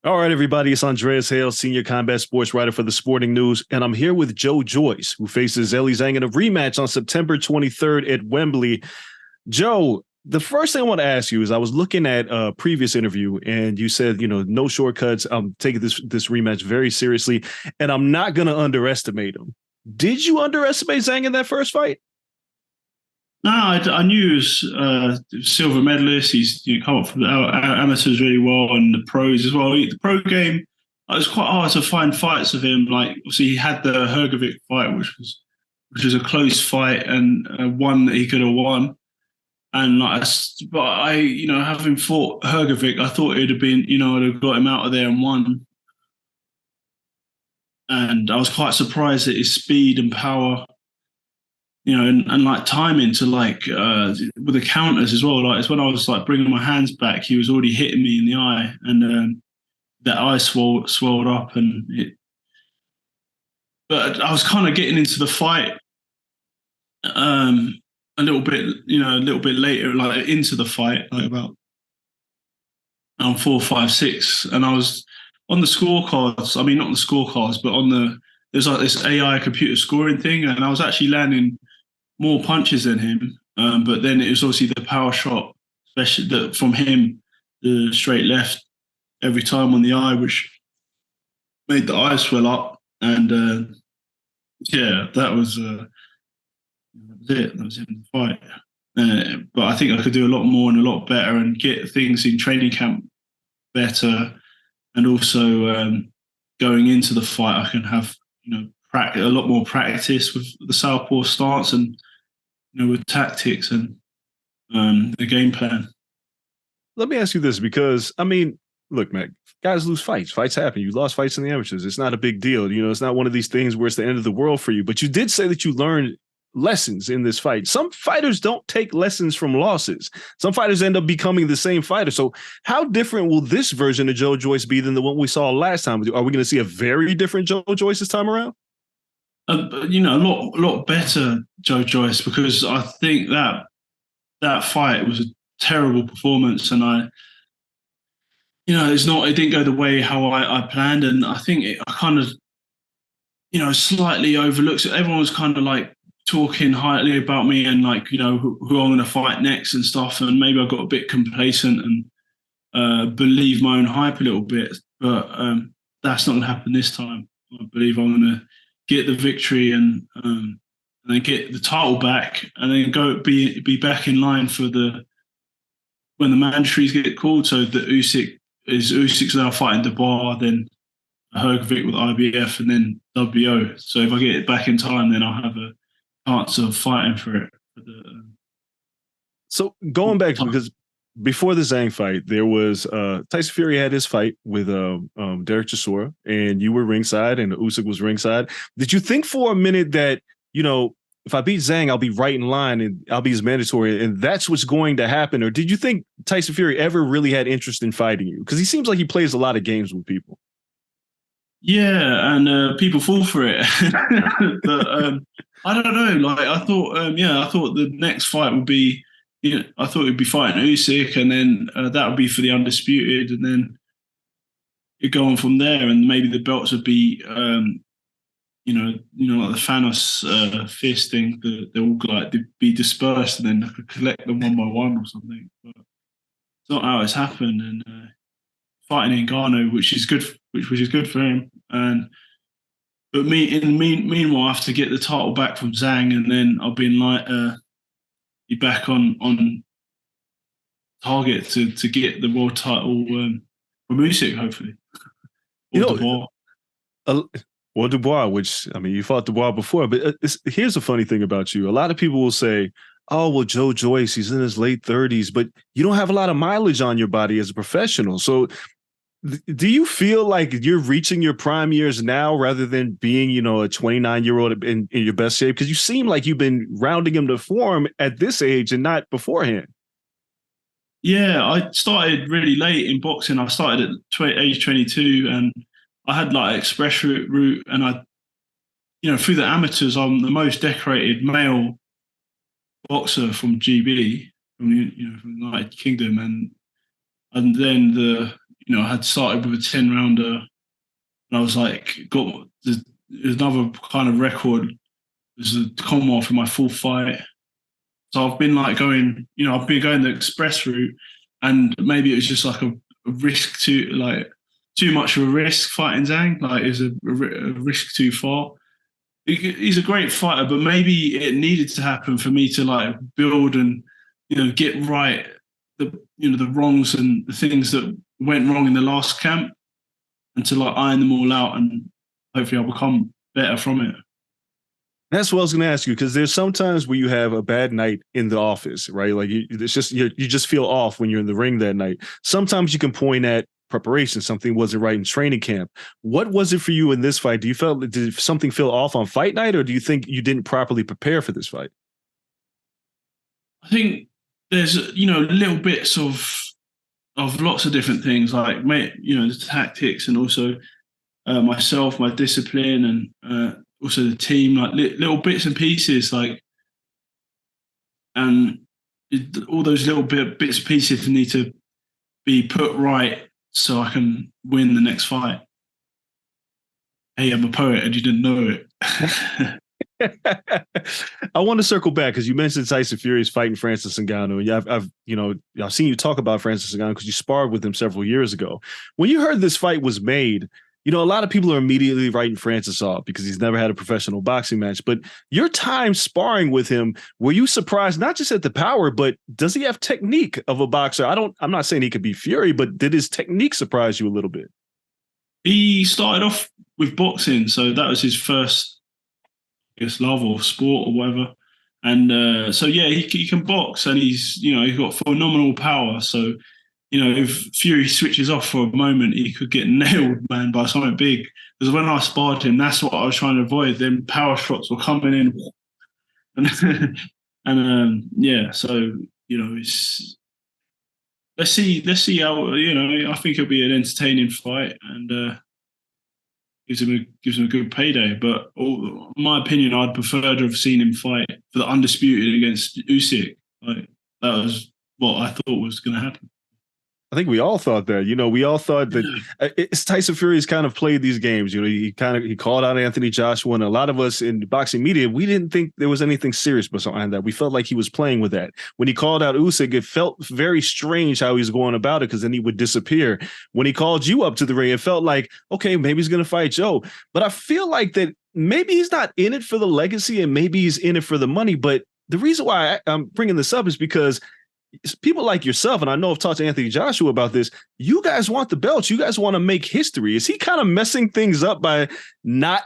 All right, everybody, it's Andres Hales, senior combat sports writer for the Sporting News, and I'm here with Joe Joyce, who faces Zhilei Zhang in a rematch on September 23rd at Wembley. Joe, the first thing I want to ask you is I was looking at a previous interview, and you said, no shortcuts. I'm taking this rematch very seriously, and I'm not going to underestimate him. Did you underestimate Zhang in that first fight? No, I knew he was silver medalist. He's come up from the amateurs really well and the pros as well. The pro game, it was quite hard to find fights of him. Like obviously he had the Hrgovic fight, which was a close fight and one that he could have won. And but I, having fought Hrgovic, I thought it'd have been, I'd have got him out of there and won. And I was quite surprised at his speed and power. And like timing to with the counters as well. Like it's when I was like bringing my hands back, he was already hitting me in the eye, and that eye swelled up, But I was kind of getting into the fight a little bit later, like into the fight, like about 4, 5, 6, and I was on the scorecards. I mean, not on the scorecards, but there's like this AI computer scoring thing, and I was actually landing more punches than him, but then it was obviously the power shot, especially from him, the straight left every time on the eye, which made the eye swell up. And that was it. That was in the fight. But I think I could do a lot more and a lot better and get things in training camp better, and also going into the fight, I can have a lot more practice with the southpaw stance and with tactics and the game plan. Let me ask you this, because I mean, look, man, guys lose fights. Fights happen. You lost fights in the amateurs. It's not a big deal. It's not one of these things where it's the end of the world for you. But you did say that you learned lessons in this fight. Some fighters don't take lessons from losses. Some fighters end up becoming the same fighter. So how different will this version of Joe Joyce be than the one we saw last time? Are we going to see a very different Joe Joyce this time around? A lot better Joe Joyce, because I think that fight was a terrible performance, and it didn't go the way how I planned, and I think I kind of, slightly overlooked it. Everyone was kind of like talking highly about me and who I'm going to fight next and stuff, and maybe I got a bit complacent and believe my own hype a little bit, but that's not going to happen this time. I believe I'm going to get the victory and then get the title back, and then go be back in line for when the mandatories get called. So the Usyk's now fighting Dubois, then Hrgovic with IBF, and then WO. So if I get it back in time, then I'll have a chance of fighting for it. So going back, because before the Zhang fight, there was Tyson Fury had his fight with Derek Chisora, and you were ringside, and Usyk was ringside. Did you think for a minute that, if I beat Zhang, I'll be right in line and I'll be his mandatory, and that's what's going to happen? Or did you think Tyson Fury ever really had interest in fighting you? Because he seems like he plays a lot of games with people. Yeah, and people fall for it. But I don't know. Like I thought the next fight would be, I thought it'd be fighting Usyk, and then that would be for the undisputed, and then it'd go on from there, and maybe the belts would be, like the Thanos fist thing. They'll all they'd be dispersed, and then I could collect them one by one or something. But it's not how it's happened, and fighting Ngannou, which is good for him, but meanwhile, I have to get the title back from Zhang, and then I'll be be back on target to get the world title from Usyk, hopefully. Or Dubois, which, I mean, you fought Dubois before, but here's the funny thing about you. A lot of people will say, oh, well, Joe Joyce, he's in his late 30s, but you don't have a lot of mileage on your body as a professional. So do you feel like you're reaching your prime years now rather than being, a 29-year-old in your best shape? Because you seem like you've been rounding him to form at this age and not beforehand. Yeah, I started really late in boxing. I started at age 22, and I had express route, and I, through the amateurs, I'm the most decorated male boxer from GB, from the United Kingdom, and then I had started with a 10-rounder, and I was like, another kind of record. It was the Commonwealth in my fourth fight. So I've been like I've been going the express route, and maybe it was just like a risk too much of a risk fighting Zhang. Like, it was a risk too far. He's a great fighter, but maybe it needed to happen for me to like build and get right the wrongs and the things that went wrong in the last camp, and to like iron them all out, and hopefully I'll become better from it. That's what I was going to ask you, because there's sometimes where you have a bad night in the office, right? Like it's just you just feel off when you're in the ring that night. Sometimes you can point at preparation, something wasn't right in training camp. What was it for you in this fight? Did something feel off on fight night, or do you think you didn't properly prepare for this fight? I think there's little bits of lots of different things, like the tactics, and also myself, my discipline, and also the team, like little bits and pieces, like, and all those little bits and pieces need to be put right so I can win the next fight. Hey, I'm a poet and you didn't know it. I want to circle back because you mentioned Tyson Fury is fighting Francis Ngannou, and I've seen you talk about Francis Ngannou because you sparred with him several years ago. When you heard this fight was made, a lot of people are immediately writing Francis off because he's never had a professional boxing match. But your time sparring with him, were you surprised not just at the power, but does he have technique of a boxer? I'm not saying he could be Fury, but did his technique surprise you a little bit? He started off with boxing, so that was his first, I guess, love or sport or whatever. And so yeah, he can box, and he's got phenomenal power. So if Fury switches off for a moment, he could get nailed, man, by something big. Because when I sparred him, that's what I was trying to avoid. Then power shots were coming in, and yeah. So it's let's see how I think it'll be an entertaining fight, and gives him a good payday. But in my opinion, I'd prefer to have seen him fight for the undisputed against Usyk. Like, that was what I thought was going to happen. I think we all thought that. We all thought that it's Tyson Fury's kind of played these games. He called out Anthony Joshua, and a lot of us in the boxing media, we didn't think there was anything serious behind that. We felt like he was playing with that. When he called out Usyk, it felt very strange how he was going about it, because then he would disappear. When he called you up to the ring, it felt like, okay, maybe he's going to fight Joe. But I feel like that maybe he's not in it for the legacy, and maybe he's in it for the money. But the reason why I'm bringing this up is because people like yourself, and I know I've talked to Anthony Joshua about this, you guys want the belts. You guys want to make history. Is he kind of messing things up by not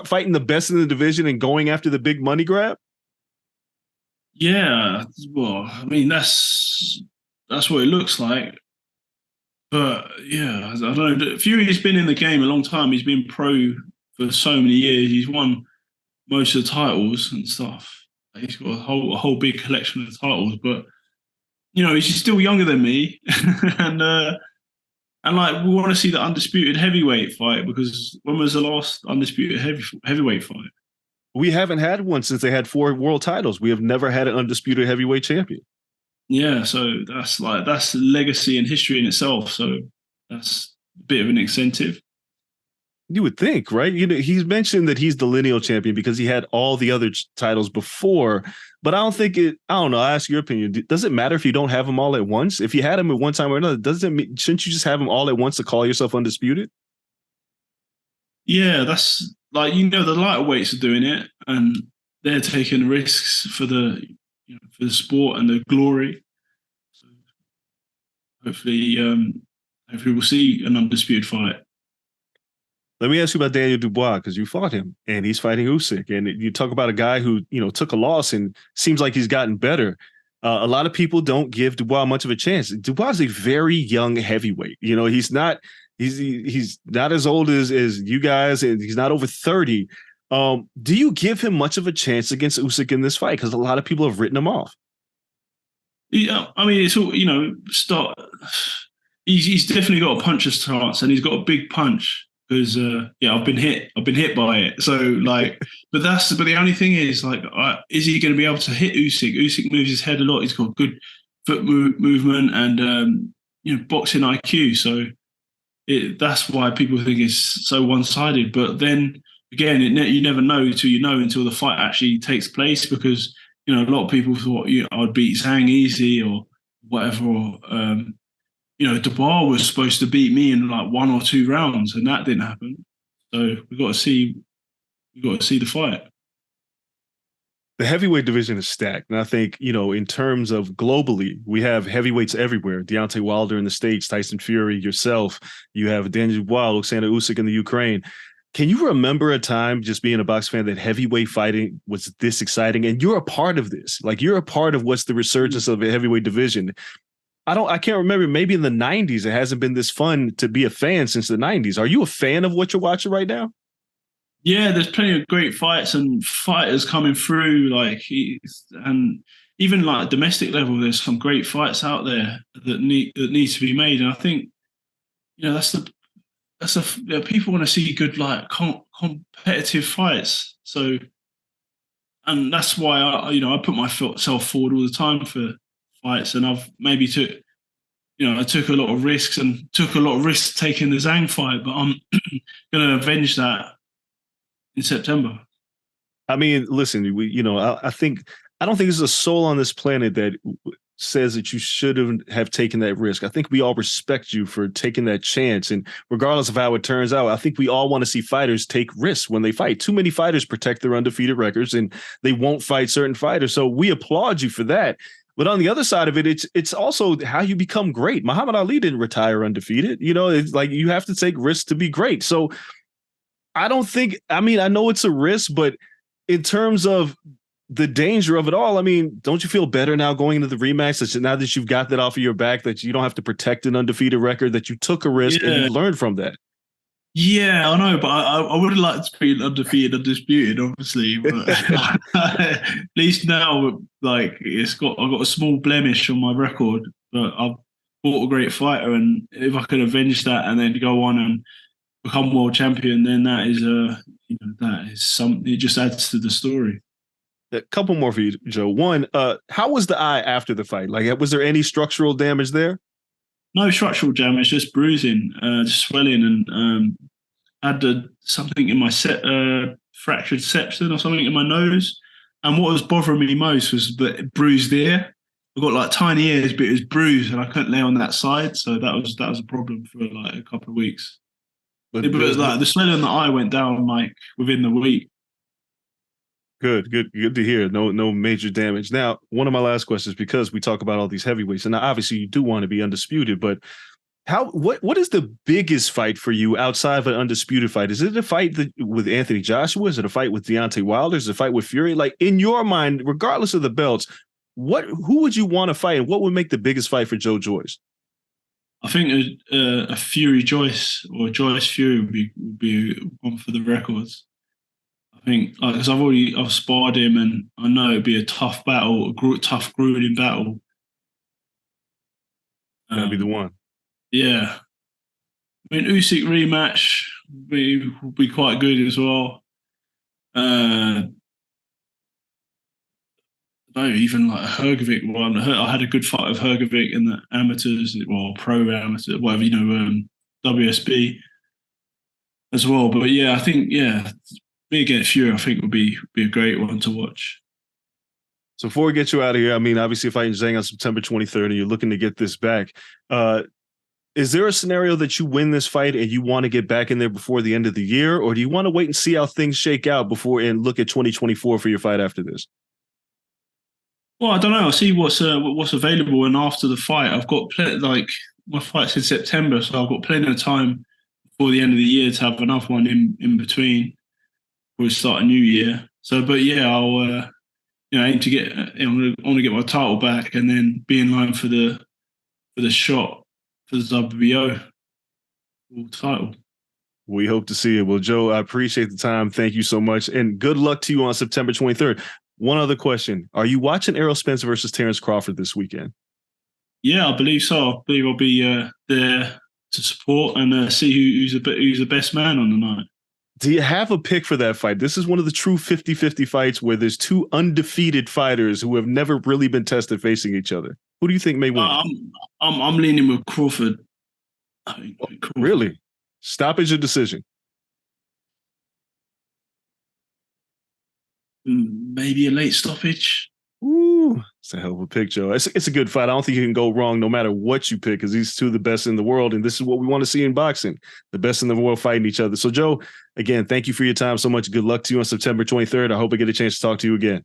fighting the best in the division and going after the big money grab? Yeah, well, I mean, that's what it looks like. But yeah, I don't know. Fury's been in the game a long time. He's been pro for so many years. He's won most of the titles and stuff. He's got a whole big collection of titles, but he's still younger than me, and like, we want to see the undisputed heavyweight fight, because when was the last undisputed heavyweight fight? We haven't had one since they had 4 world titles. We have never had an undisputed heavyweight champion. Yeah, so that's legacy and history in itself. So that's a bit of an incentive. You would think, right? He's mentioned that he's the lineal champion because he had all the other titles before, but I don't know. I'll ask your opinion. Does it matter if you don't have them all at once? If you had them at one time or another, shouldn't you just have them all at once to call yourself undisputed? Yeah, that's like, the lighter weights are doing it, and they're taking risks for the sport and the glory. So hopefully we'll see an undisputed fight. Let me ask you about Daniel Dubois, because you fought him and he's fighting Usyk. And you talk about a guy who, took a loss and seems like he's gotten better. A lot of people don't give Dubois much of a chance. Dubois is a very young heavyweight. He's not as old as you guys, and he's not over 30. Do you give him much of a chance against Usyk in this fight? Because a lot of people have written him off. Yeah, I mean, it's all, he's definitely got a puncher's chance, and he's got a big punch. Because I've been hit by it. So like, but the only thing is, like, is he going to be able to hit Usyk? Usyk moves his head a lot. He's got good foot movement and boxing IQ. So that's why people think it's so one-sided. But then again, you never know until the fight actually takes place, because a lot of people thought I'd beat Zhang easy or whatever. Or, Dubois was supposed to beat me in like 1 or 2 rounds, and that didn't happen. So we got to see the fight. The heavyweight division is stacked. And I think, in terms of globally, we have heavyweights everywhere. Deontay Wilder in the States, Tyson Fury, yourself. You have Daniel Dubois, Alexander Usyk in the Ukraine. Can you remember a time, just being a box fan, that heavyweight fighting was this exciting? And you're a part of this. Like, you're a part of what's the resurgence of a heavyweight division. I can't remember. Maybe in the 90s, it hasn't been this fun to be a fan since the 90s. Are you a fan of what you're watching right now? Yeah, there's plenty of great fights and fighters coming through. And even like domestic level, there's some great fights out there that need to be made. And I think, people want to see good, like, competitive fights. So, and that's why I put myself forward all the time for fights. And I've maybe I took a lot of risks taking the Zhang fight, but I'm going to avenge that in September. I mean, listen, I don't think there's a soul on this planet that says that you shouldn't have taken that risk. I think we all respect you for taking that chance. And regardless of how it turns out, I think we all want to see fighters take risks when they fight. Too many fighters protect their undefeated records and they won't fight certain fighters. So we applaud you for that. But on the other side of it, it's also how you become great. Muhammad Ali didn't retire undefeated. It's like you have to take risks to be great. So I know it's a risk, but in terms of the danger of it all, I mean, don't you feel better now going into the rematch, now that you've got that off of your back, that you don't have to protect an undefeated record, that you took a risk and you learned from that? Yeah, I know, but I would like to be undefeated, undisputed, obviously. But at least now, like, I've got a small blemish on my record, but I've fought a great fighter, and if I could avenge that and then go on and become world champion, then that is something. It just adds to the story. A couple more for you, Joe. One, how was the eye after the fight? Like, was there any structural damage there? No structural damage, just bruising, just swelling, and had something in my fractured septum or something in my nose. And what was bothering me most was the bruised ear. I got like tiny ears, but it was bruised, and I couldn't lay on that side, so that was a problem for like a couple of weeks. But it was like the swelling on the eye went down like within the week. Good to hear. No major damage. Now, one of my last questions, because we talk about all these heavyweights, and obviously you do want to be undisputed, but what is the biggest fight for you outside of an undisputed fight? Is it a fight with Anthony Joshua? Is it a fight with Deontay Wilder? Is it a fight with Fury? Like, in your mind, regardless of the belts, who would you want to fight, and what would make the biggest fight for Joe Joyce? I think a Fury Joyce or Joyce Fury would be one for the records. I think, because I've sparred him, and I know it'd be a tough battle, tough, grueling battle. That'd be the one. Yeah. I mean, Usyk rematch would be quite good as well. No, even like a Hrgovic one. I had a good fight with Hrgovic in the amateurs, pro amateur, whatever, WSB as well. But yeah, I think, me against Fury, I think would be a great one to watch. So before we get you out of here, I mean, obviously fighting Zhang on September 23rd, and you're looking to get this back. Is there a scenario that you win this fight and you want to get back in there before the end of the year, or do you want to wait and see how things shake out before and look at 2024 for your fight after this? Well, I don't know. I'll see what's available, and after the fight, I've got my fight's in September, so I've got plenty of time before the end of the year to have another one in between. We'll start a new year. So, but yeah, I'll aim to get. I want to get my title back, and then be in line for the shot for the WBO title. We hope to see it. Well, Joe, I appreciate the time. Thank you so much, and good luck to you on September 23rd. One other question: are you watching Errol Spence versus Terence Crawford this weekend? Yeah, I believe so. I believe I'll be there to support and see who's the best man on the night. Do you have a pick for that fight? This is one of the true 50-50 fights where there's two undefeated fighters who have never really been tested facing each other. Who do you think may win? I'm leaning with Crawford. I think Crawford. Really? Stoppage or decision? Maybe a late stoppage. Ooh, it's a hell of a pick, Joe. It's a good fight. I don't think you can go wrong no matter what you pick because these two are the best in the world. And this is what we want to see in boxing, the best in the world fighting each other. So, Joe, again, thank you for your time so much. Good luck to you on September 23rd. I hope I get a chance to talk to you again.